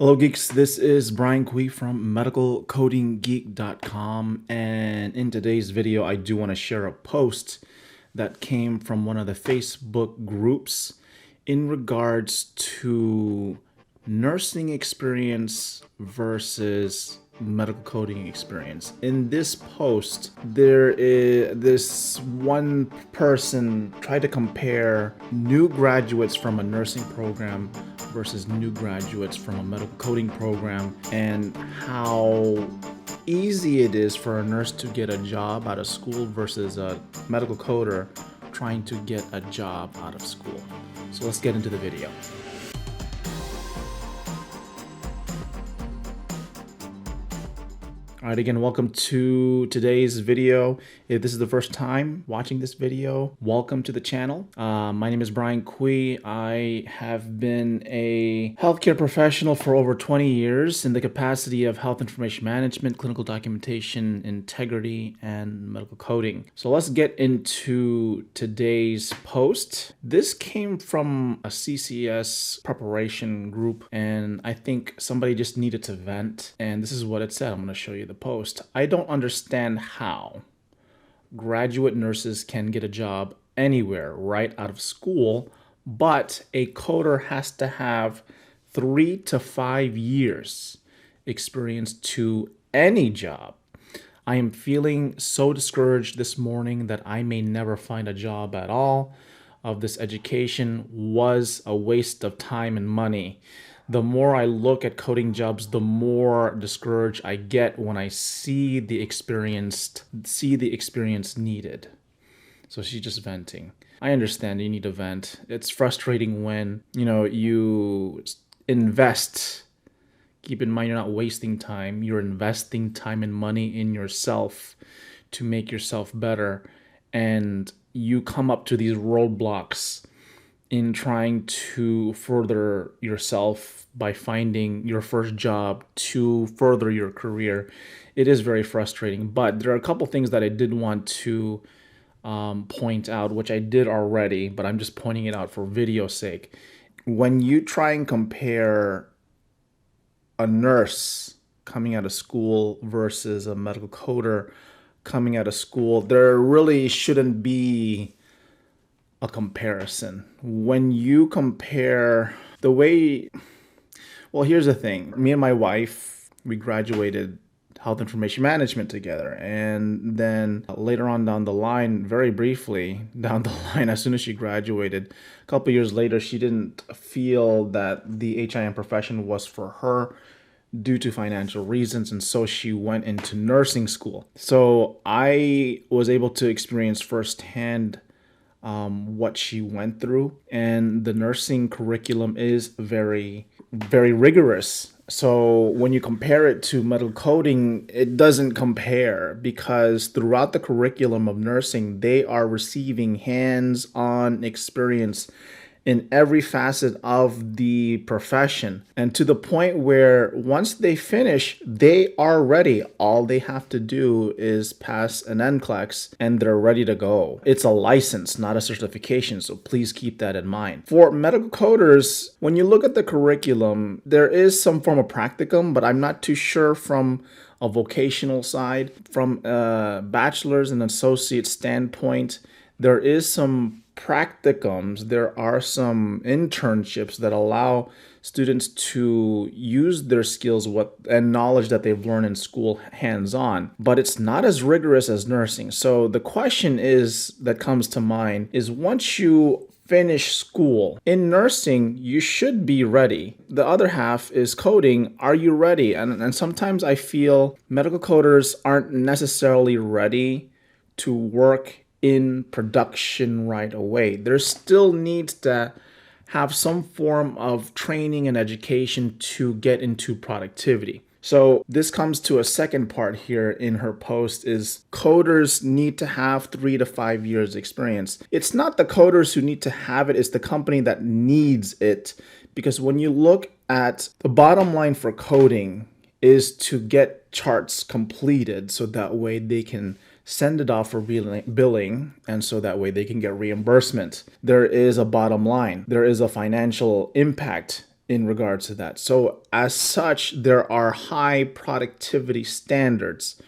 Hello geeks, this is Brian Kui from medcodinggeek.com, and in today's video I do want to share a post that came from one of the Facebook groups in regards to nursing experience versus medical coding experience. In this post, there is this one person tried to compare new graduates from a nursing program versus new graduates from a medical coding program, and how easy it is for a nurse to get a job out of school versus a medical coder trying to get a job out of school. So let's get into the video. All right, again, welcome to today's video. If this is the first time watching this video, welcome to the channel. My name is Brian Kui. I have been a healthcare professional for over 20 years in the capacity of health information management, clinical documentation, integrity, and medical coding. So let's get into today's post. This came from a CCS preparation group, and I think somebody just needed to vent, and this is what it said. I'm going to show you the post. I don't understand how graduate nurses can get a job anywhere right out of school, but a coder has to have 3 to 5 years experience to any job. I am feeling so discouraged this morning that I may never find a job at all. This education was a waste of time and money. The more I look at coding jobs, the more discouraged I get when I see the experience needed. So she's just venting. I understand you need to vent. It's frustrating when, you invest. Keep in mind, you're not wasting time. You're investing time and money in yourself to make yourself better. And you come up to these roadblocks in trying to further yourself by finding your first job to further your career. It is very frustrating, but there are a couple things that I did want to point out, which I did already, but I'm just pointing it out for video's sake. When you try and compare a nurse coming out of school versus a medical coder coming out of school, there really shouldn't be a comparison. When you compare the way, well, here's the thing. Me and my wife, we graduated health information management together. And then later on down the line, very briefly down the line, as soon as she graduated, a couple years later, she didn't feel that the HIM profession was for her due to financial reasons, and so she went into nursing school. So I was able to experience firsthand what she went through, and the nursing curriculum is very, very rigorous. So when you compare it to medical coding, it doesn't compare, because throughout the curriculum of nursing, they are receiving hands-on experience in every facet of the profession, and to the point where once they finish, they are ready. All they have to do is pass an NCLEX and they're ready to go. It's a license, not a certification, so please keep that in mind. For medical coders, when you look at the curriculum, there is some form of practicum, but I'm not too sure from a vocational side. From a bachelor's and associate standpoint, there is some practicums, there are some internships that allow students to use their skills and knowledge that they've learned in school hands-on, but it's not as rigorous as nursing. So the question that comes to mind is, once you finish school in nursing, you should be ready. The other half is coding. Are you ready? And sometimes I feel medical coders aren't necessarily ready to work in production right away. There still needs to have some form of training and education to get into productivity. So this comes to a second part here in her post, is coders need to have 3 to 5 years experience. It's not the coders who need to have it, it's the company that needs it. Because when you look at the bottom line for coding is to get charts completed, so that way they can send it off for billing, and so that way they can get reimbursement. There is a bottom line. There is a financial impact in regards to that. So as such, there are high productivity standards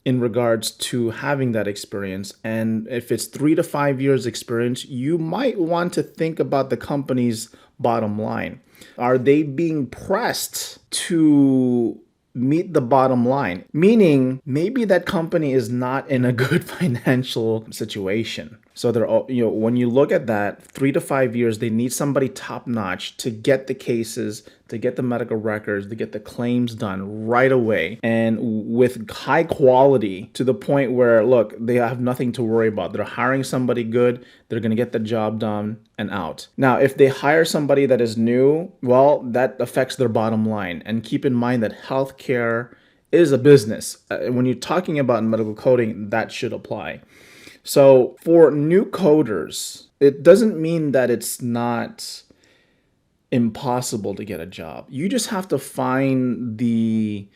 in regards to having that experience. And if it's 3 to 5 years experience, you might want to think about the company's bottom line. Are they being pressed to meet the bottom line? Meaning maybe that company is not in a good financial situation. So they're, when you look at that, 3 to 5 years, they need somebody top notch to get the cases, to get the medical records, to get the claims done right away and with high quality to the point where, look, they have nothing to worry about. They're hiring somebody good. They're going to get the job done and out. Now, if they hire somebody that is new, well, that affects their bottom line. And keep in mind that healthcare is a business. When you're talking about medical coding, that should apply. So for new coders, it doesn't mean that it's not impossible to get a job. You just have to find the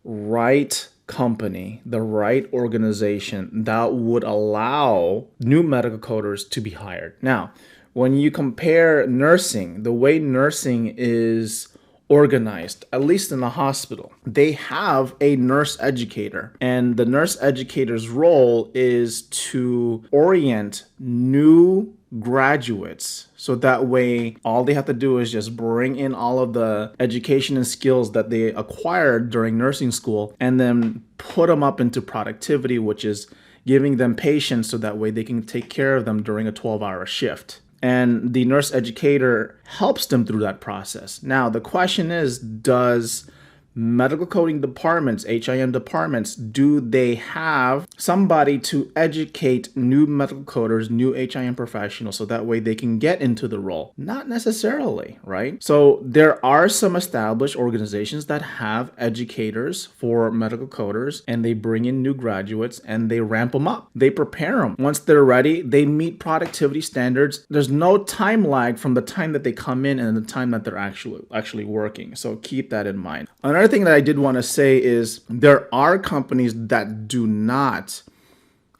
right company, the right organization that would allow new medical coders to be hired. Now, when you compare nursing, the way nursing is organized, at least in the hospital, they have a nurse educator, and the nurse educator's role is to orient new graduates so that way all they have to do is just bring in all of the education and skills that they acquired during nursing school and then put them up into productivity, which is giving them patients so that way they can take care of them during a 12-hour shift. And the nurse educator helps them through that process. Now, the question is, does medical coding departments, HIM departments, do they have somebody to educate new medical coders, new HIM professionals, so that way they can get into the role? Not necessarily, right? So there are some established organizations that have educators for medical coders, and they bring in new graduates and they ramp them up. They prepare them. Once they're ready, they meet productivity standards. There's no time lag from the time that they come in and the time that they're actually working. So keep that in mind. Another thing that I did want to say is there are companies that do not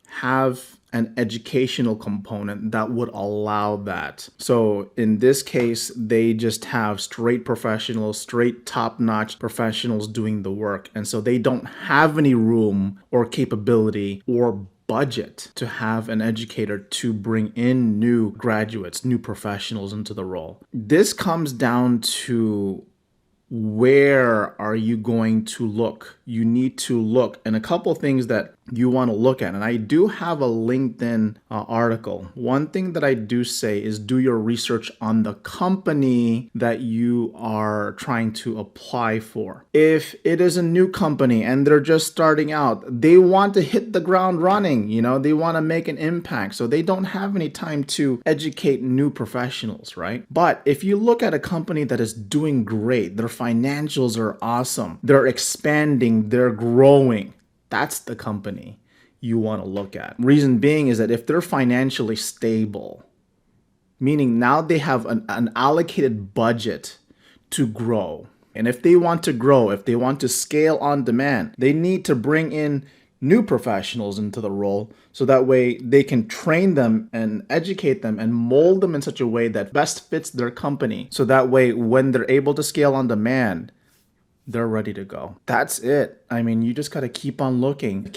have an educational component that would allow that. So in this case, they just have straight professionals, straight top-notch professionals doing the work. And so they don't have any room or capability or budget to have an educator to bring in new graduates, new professionals into the role. This comes down to where are you going to look? You need to look, and a couple things that you want to look at. And I do have a LinkedIn article. One thing that I do say is do your research on the company that you are trying to apply for. If it is a new company and they're just starting out, they want to hit the ground running, they want to make an impact. So they don't have any time to educate new professionals, right? But if you look at a company that is doing great, their financials are awesome, they're expanding, they're growing, that's the company you want to look at. Reason being is that if they're financially stable, meaning now they have an allocated budget to grow. And if they want to grow, if they want to scale on demand, they need to bring in new professionals into the role so that way they can train them and educate them and mold them in such a way that best fits their company. So that way when they're able to scale on demand, they're ready to go. That's it. I mean, you just got to keep on looking, but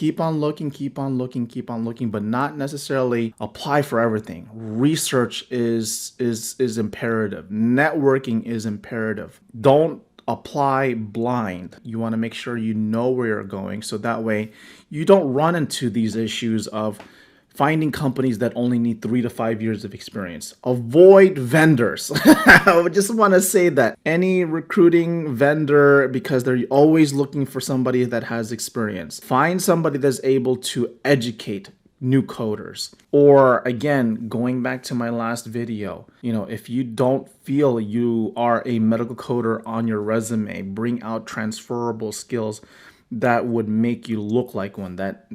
not necessarily apply for everything. Research is imperative. Networking is imperative. Don't apply blind. You want to make sure you know where you're going so that way you don't run into these issues of finding companies that only need 3 to 5 years of experience. Avoid vendors. I just want to say that any recruiting vendor, because they're always looking for somebody that has experience. Find somebody that's able to educate new coders. Or again, going back to my last video, if you don't feel you are a medical coder on your resume, bring out transferable skills that would make you look like one, that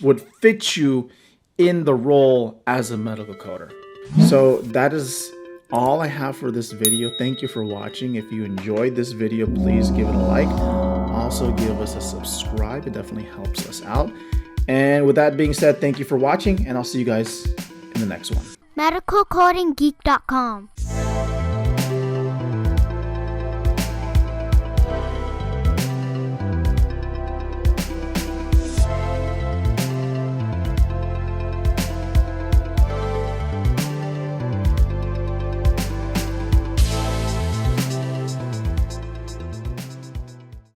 would fit you in the role as a medical coder. So that is all I have for this video. Thank you for watching. If you enjoyed this video, please give it a like. Also give us a subscribe. It definitely helps us out. And with that being said, thank you for watching, and I'll see you guys in the next one. medcodinggeek.com